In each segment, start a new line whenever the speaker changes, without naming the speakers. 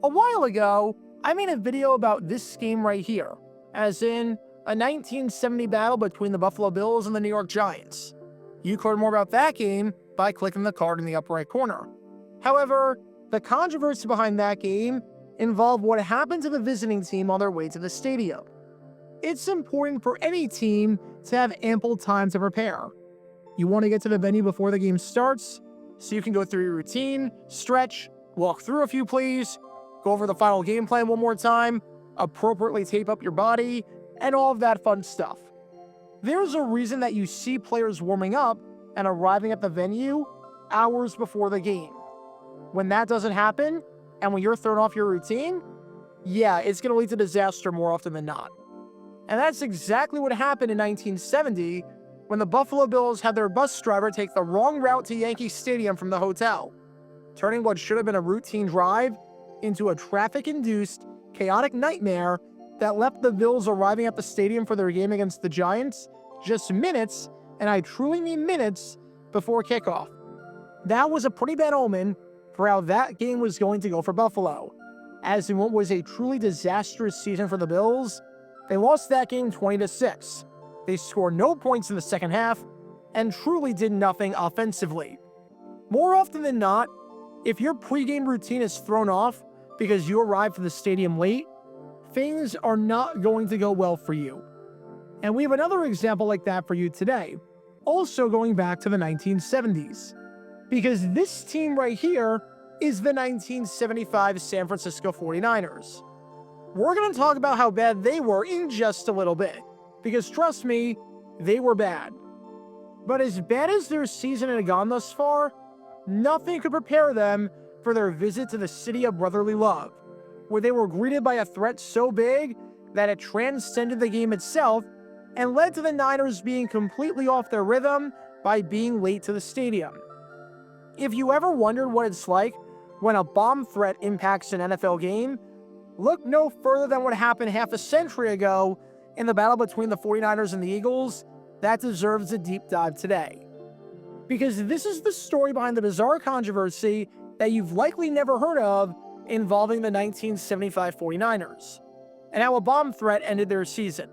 A while ago, I made a video about this game right here, as in a 1970 battle between the Buffalo Bills and the New York Giants. You can learn more about that game by clicking the card in the upper right corner. However, the controversy behind that game involved what happened to the visiting team on their way to the stadium. It's important for any team to have ample time to prepare. You want to get to the venue before the game starts, so you can go through your routine, stretch, walk through a few plays, go over the final game plan one more time, appropriately tape up your body, and all of that fun stuff. There's a reason that you see players warming up and arriving at the venue hours before the game. When that doesn't happen, and when you're thrown off your routine, yeah, it's going to lead to disaster more often than not. And that's exactly what happened in 1970 when the Buffalo Bills had their bus driver take the wrong route to Yankee Stadium from the hotel, turning what should have been a routine drive into a traffic-induced, chaotic nightmare that left the Bills arriving at the stadium for their game against the Giants just minutes, and I truly mean minutes, before kickoff. That was a pretty bad omen for how that game was going to go for Buffalo, as in what was a truly disastrous season for the Bills. They lost that game 20-6. They scored no points in the second half, and truly did nothing offensively. More often than not, if your pregame routine is thrown off because you arrived to the stadium late, things are not going to go well for you. And we have another example like that for you today, also going back to the 1970s. Because this team right here is the 1975 San Francisco 49ers. We're going to talk about how bad they were in just a little bit, because trust me, they were bad. But as bad as their season had gone thus far, nothing could prepare them for their visit to the city of brotherly love, where they were greeted by a threat so big that it transcended the game itself and led to the Niners being completely off their rhythm by being late to the stadium. If you ever wondered what it's like when a bomb threat impacts an NFL game, look no further than what happened half a century ago in the battle between the 49ers and the Eagles. That deserves a deep dive today. Because this is the story behind the bizarre controversy that you've likely never heard of involving the 1975 49ers, and how a bomb threat ended their season.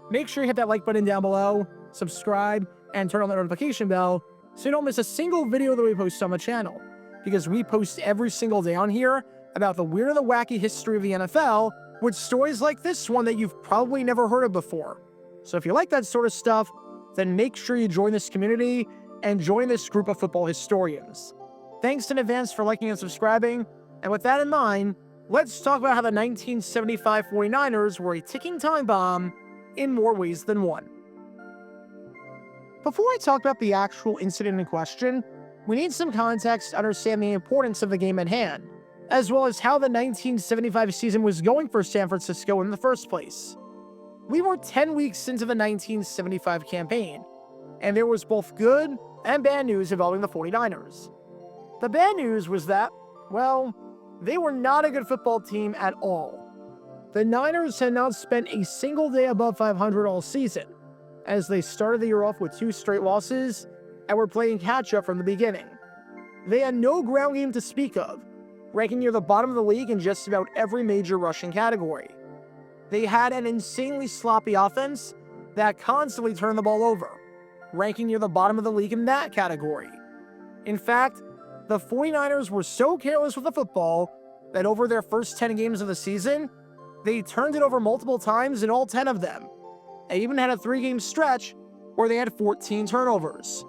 Make sure you hit that like button down below, subscribe, and turn on the notification bell so you don't miss a single video that we post on the channel, because we post every single day on here about the weird and the wacky history of the NFL, with stories like this one that you've probably never heard of before. So if you like that sort of stuff, then make sure you join this community and join this group of football historians. Thanks in advance for liking and subscribing, and with that in mind, let's talk about how the 1975 49ers were a ticking time bomb in more ways than one. Before I talk about the actual incident in question, we need some context to understand the importance of the game at hand, as well as how the 1975 season was going for San Francisco in the first place. We were 10 weeks into the 1975 campaign, and there was both good and bad news involving the 49ers. The bad news was that, well, they were not a good football team at all. The Niners had not spent a single day above 500 all season, as they started the year off with 2 straight losses and were playing catch-up from the beginning. They had no ground game to speak of, ranking near the bottom of the league in just about every major rushing category. They had an insanely sloppy offense that constantly turned the ball over, ranking near the bottom of the league in that category. In fact, the 49ers were so careless with the football that over their first 10 games of the season, they turned it over multiple times in all 10 of them. They even had a 3-game stretch where they had 14 turnovers.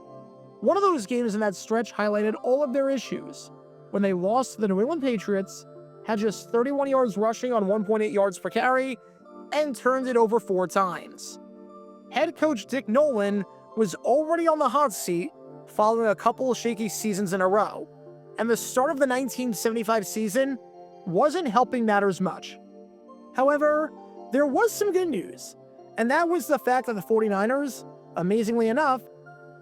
One of those games in that stretch highlighted all of their issues, when they lost to the New England Patriots, had just 31 yards rushing on 1.8 yards per carry, and turned it over 4 times. Head coach Dick Nolan was already on the hot seat following a couple of shaky seasons in a row, and the start of the 1975 season wasn't helping matters much. However, there was some good news, and that was the fact that the 49ers, amazingly enough,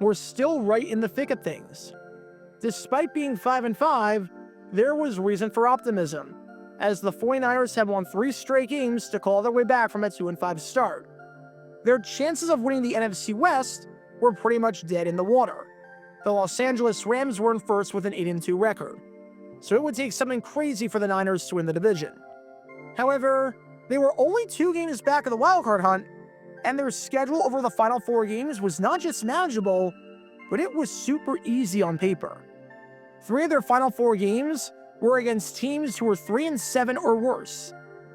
were still right in the thick of things. Despite being 5-5, there was reason for optimism, as the 49ers had won 3 straight games to claw their way back from a 2-5 start. Their chances of winning the NFC West were pretty much dead in the water. The Los Angeles Rams were in first with an 8-2 record. so it would take something crazy for the Niners to win the division. However, they were only 2 games back of the wildcard hunt, and their schedule over the final 4 games was not just manageable, but it was super easy on paper. 3 of their final 4 games were against teams who were 3-7 or worse,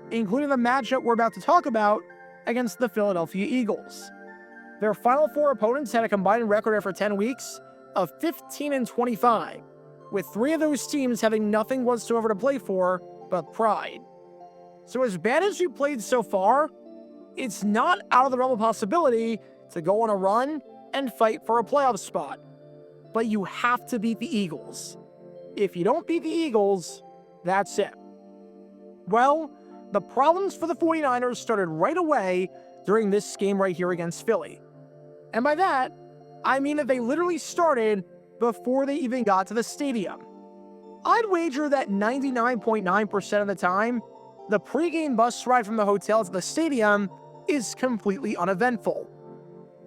including the matchup we're about to talk about against the Philadelphia Eagles. Their final 4 opponents had a combined record after 10 weeks of 15-25, with 3 of those teams having nothing whatsoever to play for but pride. So as bad as you played so far, it's not out of the realm of possibility to go on a run and fight for a playoff spot. But you have to beat the Eagles. If you don't beat the Eagles, that's it. Well, the problems for the 49ers started right away during this game right here against Philly. And by that, I mean that they literally started before they even got to the stadium. I'd wager that 99.9% of the time, the pregame bus ride from the hotel to the stadium is completely uneventful.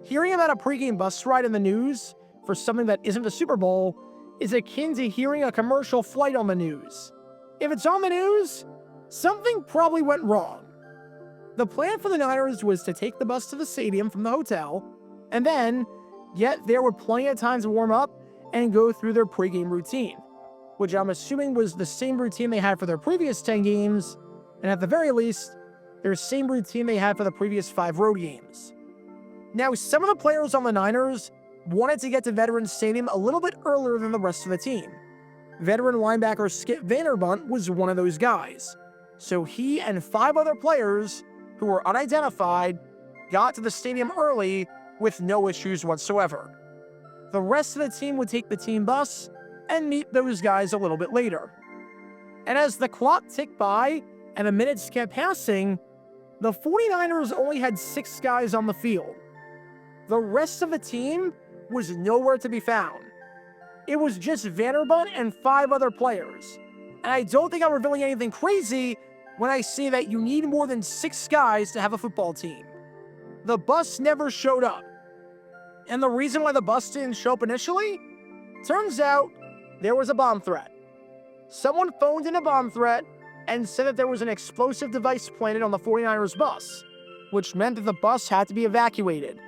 Hearing about a pregame bus ride in the news for something that isn't the Super Bowl is akin to hearing a commercial flight on the news. If it's on the news, something probably went wrong. The plan for the Niners was to take the bus to the stadium from the hotel, and then get there with plenty of time to warm up and go through their pregame routine, which I'm assuming was the same routine they had for their previous 10 games, and at the very least, their same routine they had for the previous 5 road games. Now, some of the players on the Niners wanted to get to Veterans Stadium a little bit earlier than the rest of the team. Veteran linebacker Skip Vanderbunt was one of those guys, so he and 5 other players who were unidentified got to the stadium early with no issues whatsoever. The rest of the team would take the team bus and meet those guys a little bit later. And as the clock ticked by and the minutes kept passing, the 49ers only had 6 guys on the field. The rest of the team was nowhere to be found. It was just Vanderbunt and 5 other players. And I don't think I'm revealing anything crazy when I say that you need more than 6 guys to have a football team. The bus never showed up. And the reason why the bus didn't show up initially? Turns out there was a bomb threat. Someone phoned in a bomb threat and said that there was an explosive device planted on the 49ers bus, which meant that the bus had to be evacuated,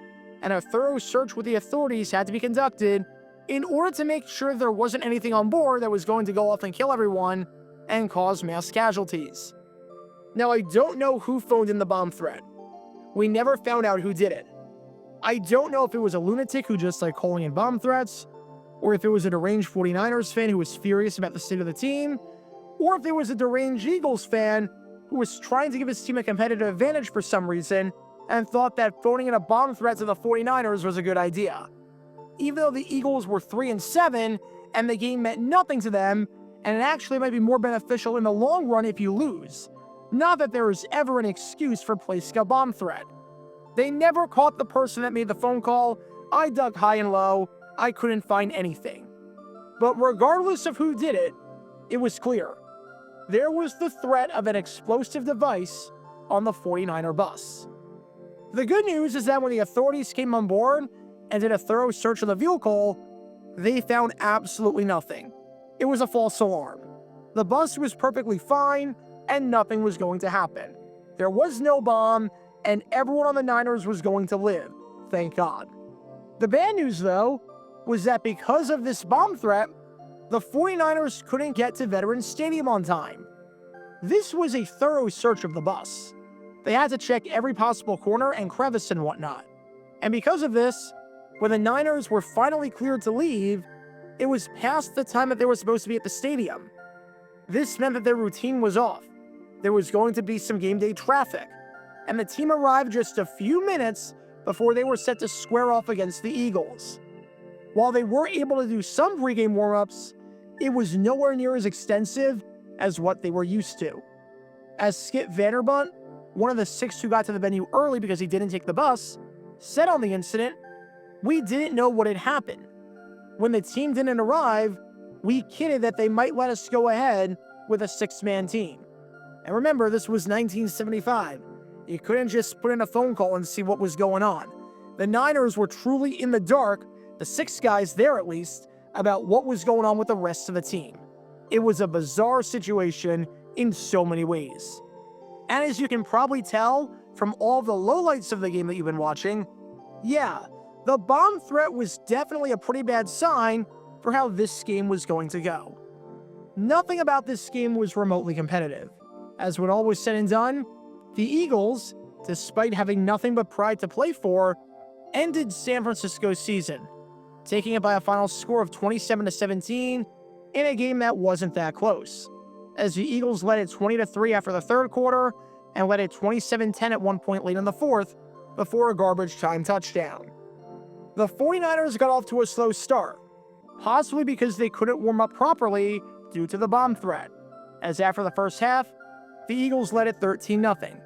and a thorough search with the authorities had to be conducted in order to make sure there wasn't anything on board that was going to go off and kill everyone and cause mass casualties. Now, I don't know who phoned in the bomb threat. We never found out who did it. I don't know if it was a lunatic who just liked calling in bomb threats, or if it was a deranged 49ers fan who was furious about the state of the team, or if it was a deranged Eagles fan who was trying to give his team a competitive advantage for some reason and thought that phoning in a bomb threat to the 49ers was a good idea. Even though the Eagles were 3-7 and the game meant nothing to them, and it actually might be more beneficial in the long run if you lose. Not that there is ever an excuse for placing a bomb threat. They never caught the person that made the phone call. I dug high and low. I couldn't find anything. But regardless of who did it, it was clear. There was the threat of an explosive device on the 49er bus. The good news is that when the authorities came on board and did a thorough search of the vehicle, they found absolutely nothing. It was a false alarm. The bus was perfectly fine and nothing was going to happen. There was no bomb and everyone on the Niners was going to live, thank God. The bad news, though, was that because of this bomb threat, the 49ers couldn't get to Veterans Stadium on time. This was a thorough search of the bus. They had to check every possible corner and crevice and whatnot. And because of this, when the Niners were finally cleared to leave, it was past the time that they were supposed to be at the stadium. This meant that their routine was off. There was going to be some game day traffic, and the team arrived just a few minutes before they were set to square off against the Eagles. While they were able to do some pregame warm-ups, it was nowhere near as extensive as what they were used to. As Skip Vanderbunt, one of the 6 who got to the venue early because he didn't take the bus, said on the incident, "We didn't know what had happened. When the team didn't arrive, we kidded that they might let us go ahead with a 6-man team." And remember, this was 1975. You couldn't just put in a phone call and see what was going on. The Niners were truly in the dark, the 6 guys there at least, about what was going on with the rest of the team. It was a bizarre situation in so many ways. And as you can probably tell from all the lowlights of the game that you've been watching, yeah, the bomb threat was definitely a pretty bad sign for how this game was going to go. Nothing about this game was remotely competitive. As when all was said and done, the Eagles, despite having nothing but pride to play for, ended San Francisco's season, taking it by a final score of 27-17 in a game that wasn't that close, as the Eagles led it 20-3 after the third quarter and led it 27-10 at one point late in the fourth before a garbage time touchdown. The 49ers got off to a slow start, possibly because they couldn't warm up properly due to the bomb threat, as after the first half, the Eagles led it 13-0.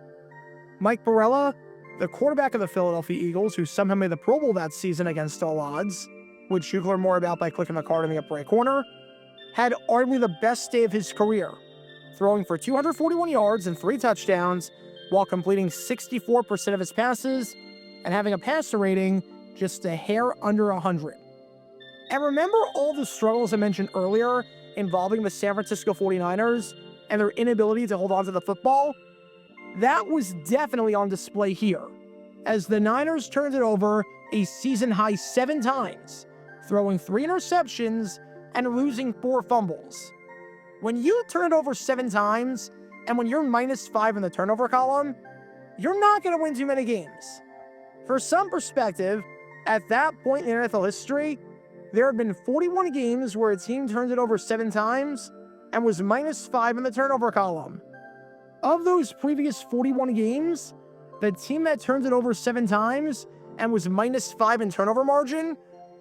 Mike Barella, the quarterback of the Philadelphia Eagles, who somehow made the Pro Bowl that season against all odds, which you can learn more about by clicking the card in the upper right corner, had arguably the best day of his career, throwing for 241 yards and 3 touchdowns while completing 64% of his passes and having a passer rating just a hair under 100. And remember all the struggles I mentioned earlier involving the San Francisco 49ers and their inability to hold on to the football? That was definitely on display here, as the Niners turned it over a season-high 7 times, throwing 3 interceptions and losing 4 fumbles. When you turn it over 7 times, and when you're -5 in the turnover column, you're not going to win too many games. For some perspective, at that point in NFL history, there had been 41 games where a team turned it over 7 times and was -5 in the turnover column. Of those previous 41 games, the team that turned it over 7 times and was -5 in turnover margin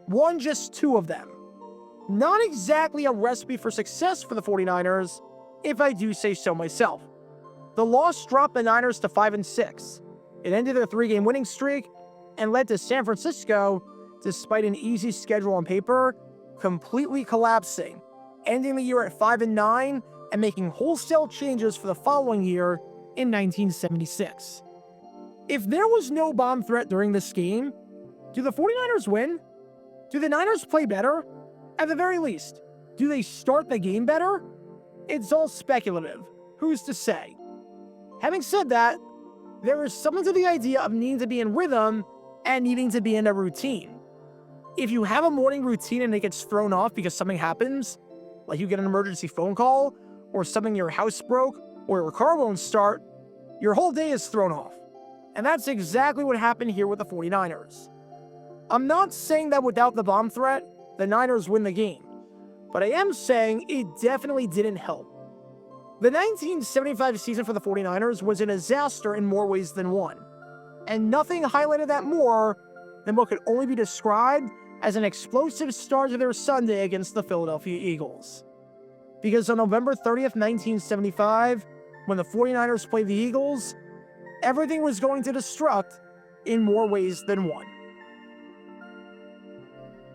won just 2 of them. Not exactly a recipe for success for the 49ers, if I do say so myself. The loss dropped the Niners to 5-6. It ended their 3-game winning streak and led to San Francisco, despite an easy schedule on paper, completely collapsing, ending the year at 5-9 and making wholesale changes for the following year in 1976. If there was no bomb threat during this game, do the 49ers win? Do the Niners play better? At the very least, do they start the game better? It's all speculative. Who's to say? Having said that, there is something to the idea of needing to be in rhythm and needing to be in a routine. If you have a morning routine and it gets thrown off because something happens, like you get an emergency phone call, or something in your house broke, or your car won't start, your whole day is thrown off. And that's exactly what happened here with the 49ers. I'm not saying that without the bomb threat, the Niners win the game, but I am saying it definitely didn't help. The 1975 season for the 49ers was a disaster in more ways than one, and nothing highlighted that more than what could only be described as an explosive start to their Sunday against the Philadelphia Eagles. Because on November 30th, 1975, when the 49ers played the Eagles, everything was going to destruct in more ways than one.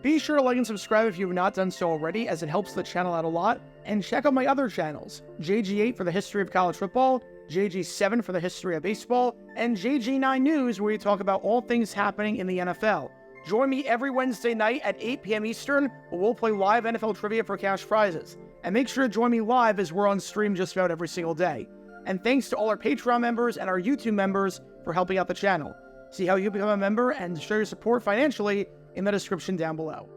Be sure to like and subscribe if you have not done so already, as it helps the channel out a lot, and check out my other channels, JG8 for the history of college football, JG7 for the history of baseball, and JG9 News, where we talk about all things happening in the NFL. Join me every Wednesday night at 8 p.m. Eastern, where we'll play live NFL trivia for cash prizes. And make sure to join me live, as we're on stream just about every single day. And thanks to all our Patreon members and our YouTube members for helping out the channel. See how you become a member and show your support financially in the description down below.